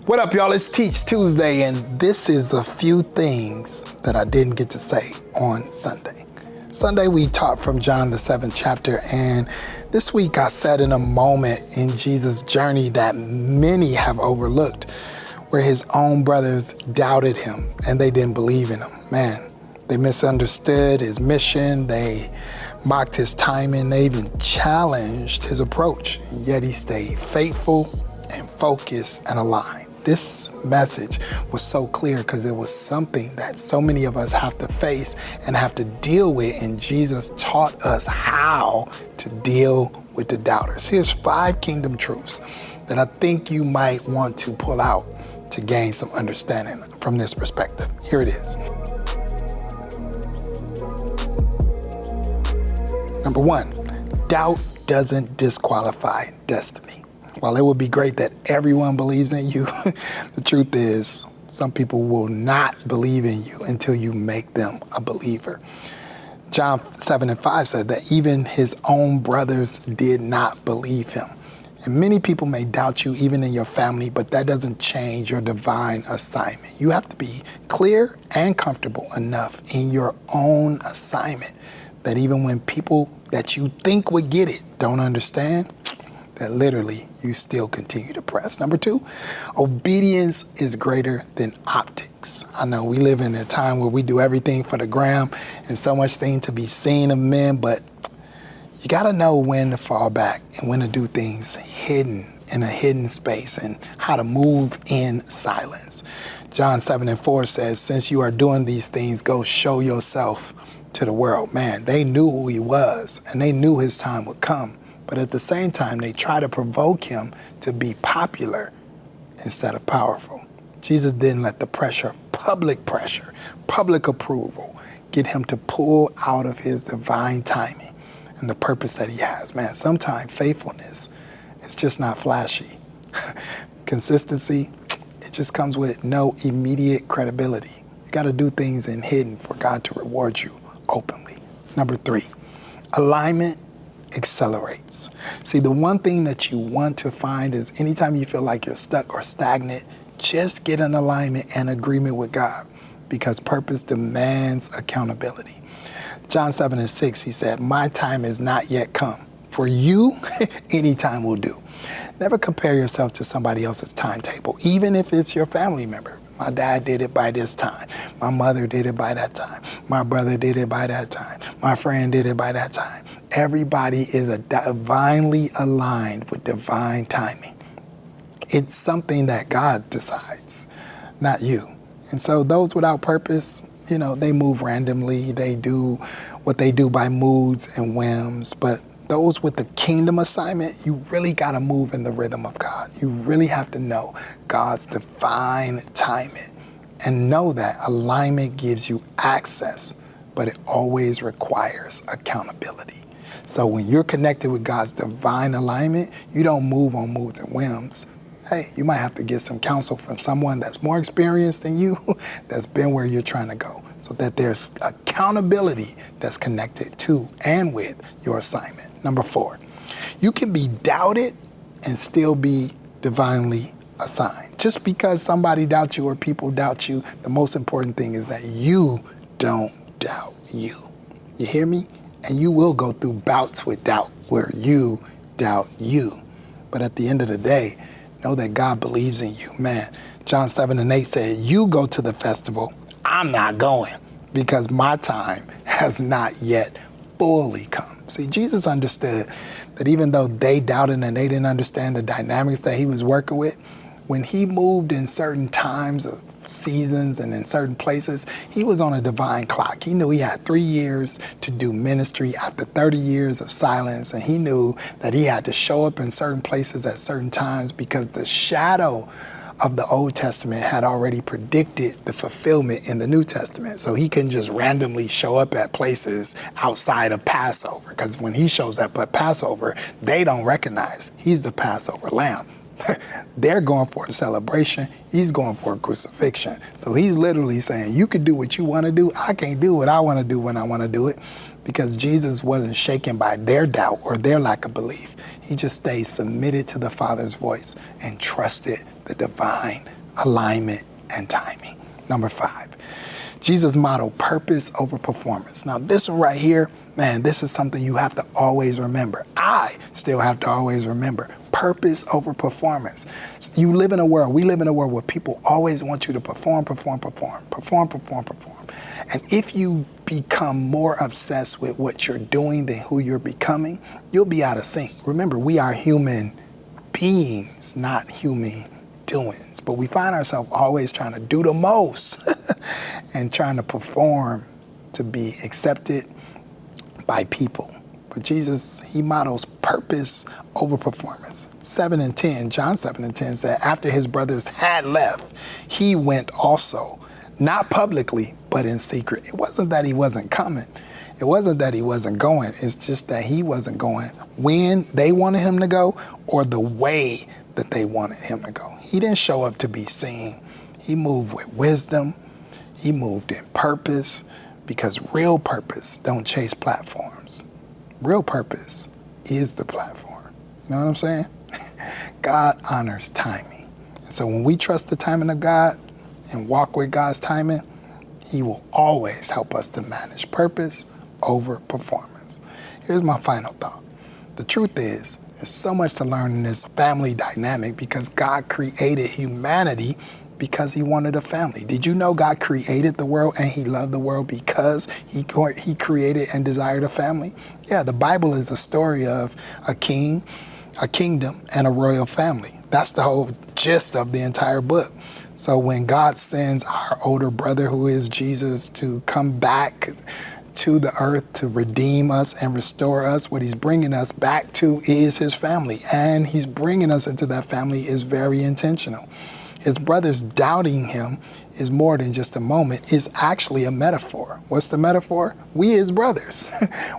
What up, y'all? It's Teach Tuesday, and this is a few things that I didn't get to say on Sunday. Sunday, we taught from John, the 7th chapter, and this week I said in a moment in Jesus' journey that many have overlooked, where his own brothers doubted him and they didn't believe in him. Man, they misunderstood his mission, they mocked his timing, they even challenged his approach, yet he stayed faithful and focused and aligned. This message was so clear because it was something that so many of us have to face and have to deal with, and Jesus taught us how to deal with the doubters. Here's 5 kingdom truths that I think you might want to pull out to gain some understanding from this perspective. Here it is. Number 1, doubt doesn't disqualify destiny. While it would be great that everyone believes in you, the truth is some people will not believe in you until you make them a believer. John 7:5 said that even his own brothers did not believe him. And many people may doubt you even in your family, but that doesn't change your divine assignment. You have to be clear and comfortable enough in your own assignment that even when people that you think would get it don't understand, that literally you still continue to press. Number 2, obedience is greater than optics. I know we live in a time where we do everything for the gram and so much thing to be seen of men, but you gotta know when to fall back and when to do things hidden in a hidden space and how to move in silence. John 7:4 says, since you are doing these things, go show yourself to the world. Man, they knew who he was and they knew his time would come. But at the same time, they try to provoke him to be popular instead of powerful. Jesus didn't let the pressure, public approval, get him to pull out of his divine timing and the purpose that he has. Man, sometimes faithfulness is just not flashy. Consistency, it just comes with no immediate credibility. You got to do things in hidden for God to reward you openly. Number 3, alignment accelerates. See, the one thing that you want to find is anytime you feel like you're stuck or stagnant, just get in alignment and agreement with God, because purpose demands accountability. John 7:6, he said, my time is not yet come. For you, any time will do. Never compare yourself to somebody else's timetable, even if it's your family member. My dad did it by this time. My mother did it by that time. My brother did it by that time. My friend did it by that time. Everybody is divinely aligned with divine timing. It's something that God decides, not you. And so those without purpose, they move randomly. They do what they do by moods and whims. But those with the kingdom assignment, you really got to move in the rhythm of God. You really have to know God's divine timing and know that alignment gives you access, but it always requires accountability. So when you're connected with God's divine alignment, you don't move on moods and whims. Hey, you might have to get some counsel from someone that's more experienced than you, that's been where you're trying to go, so that there's accountability that's connected to and with your assignment. Number 4, you can be doubted and still be divinely assigned. Just because somebody doubts you or people doubt you, the most important thing is that you don't doubt you. You hear me? And you will go through bouts with doubt where you doubt you. But at the end of the day, know that God believes in you. Man, John 7:8 said, you go to the festival, I'm not going, because my time has not yet fully come. See, Jesus understood that even though they doubted and they didn't understand the dynamics that he was working with, when he moved in certain times of seasons and in certain places, he was on a divine clock. He knew he had 3 years to do ministry after 30 years of silence, and he knew that he had to show up in certain places at certain times because the shadow of the Old Testament had already predicted the fulfillment in the New Testament. So he couldn't just randomly show up at places outside of Passover, because when he shows up at Passover, they don't recognize he's the Passover lamb. They're going for a celebration. He's going for a crucifixion. So he's literally saying, you can do what you want to do. I can't do what I want to do when I want to do it, because Jesus wasn't shaken by their doubt or their lack of belief. He just stayed submitted to the Father's voice and trusted the divine alignment and timing. Number 5, Jesus modeled purpose over performance. Now this one right here, man, this is something you have to always remember. I still have to always remember. Purpose over performance. We live in a world where people always want you to perform. And if you become more obsessed with what you're doing than who you're becoming, you'll be out of sync. Remember, we are human beings, not human doings. But we find ourselves always trying to do the most and trying to perform to be accepted by people. But Jesus, he models purpose over performance. 7 and 10, John 7 and 10 said, after his brothers had left, he went also, not publicly, but in secret. It wasn't that he wasn't coming. It wasn't that he wasn't going. It's just that he wasn't going when they wanted him to go or the way that they wanted him to go. He didn't show up to be seen. He moved with wisdom. He moved in purpose, because real purpose don't chase platforms. Real purpose is the platform. You know what I'm saying? God honors timing. So when we trust the timing of God and walk with God's timing, he will always help us to manage purpose over performance. Here's my final thought. The truth is, there's so much to learn in this family dynamic because God created humanity because he wanted a family. Did you know God created the world and he loved the world because he created and desired a family? Yeah, the Bible is a story of a king, a kingdom, and a royal family. That's the whole gist of the entire book. So when God sends our older brother, who is Jesus, to come back to the earth to redeem us and restore us, what he's bringing us back to is his family. And he's bringing us into that family is very intentional. His brothers doubting him is more than just a moment. It's actually a metaphor. What's the metaphor? We his brothers.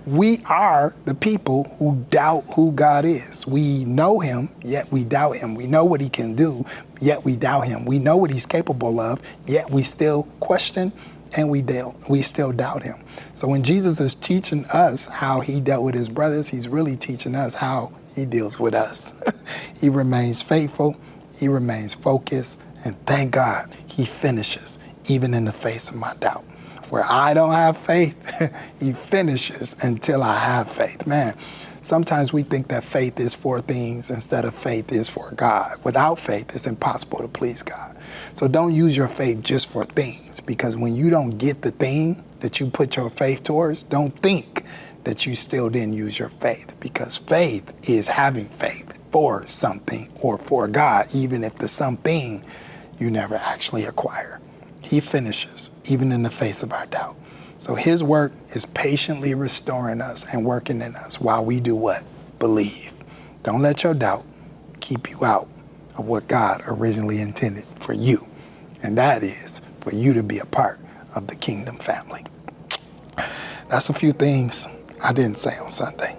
We are the people who doubt who God is. We know him, yet we doubt him. We know what he can do, yet we doubt him. We know what he's capable of, yet we still question and we still doubt him. So when Jesus is teaching us how he dealt with his brothers, he's really teaching us how he deals with us. He remains faithful. He remains focused, and thank God he finishes even in the face of my doubt. Where I don't have faith, he finishes until I have faith. Man, sometimes we think that faith is for things instead of faith is for God. Without faith, it's impossible to please God. So don't use your faith just for things, because when you don't get the thing that you put your faith towards, don't think that you still didn't use your faith, because faith is having faith for something or for God, even if the something you never actually acquire. He finishes even in the face of our doubt. So his work is patiently restoring us and working in us while we do what? Believe. Don't let your doubt keep you out of what God originally intended for you. And that is for you to be a part of the kingdom family. That's a few things I didn't say on Sunday.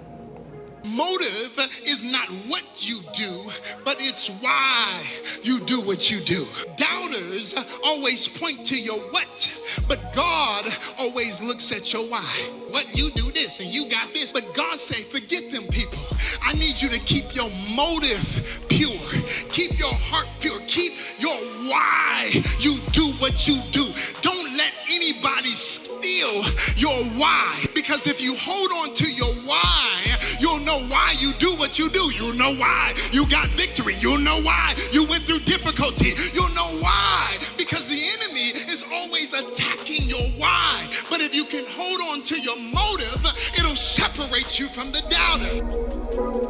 Motive is not what you do, but it's why you do what you do. Doubters always point to your what, but God always looks at your why. What, you do this and you got this, but God say, forget them people. I need you to keep your motive pure. Keep your heart pure. Keep your why you do what you do. Don't let anybody steal your why, because if you hold on to your why, you'll know why you do what you do. You'll know why you got victory. You'll know why you went through difficulty. You'll know why, because the enemy is always attacking your why. But if you can hold on to your motive, it'll separate you from the doubter.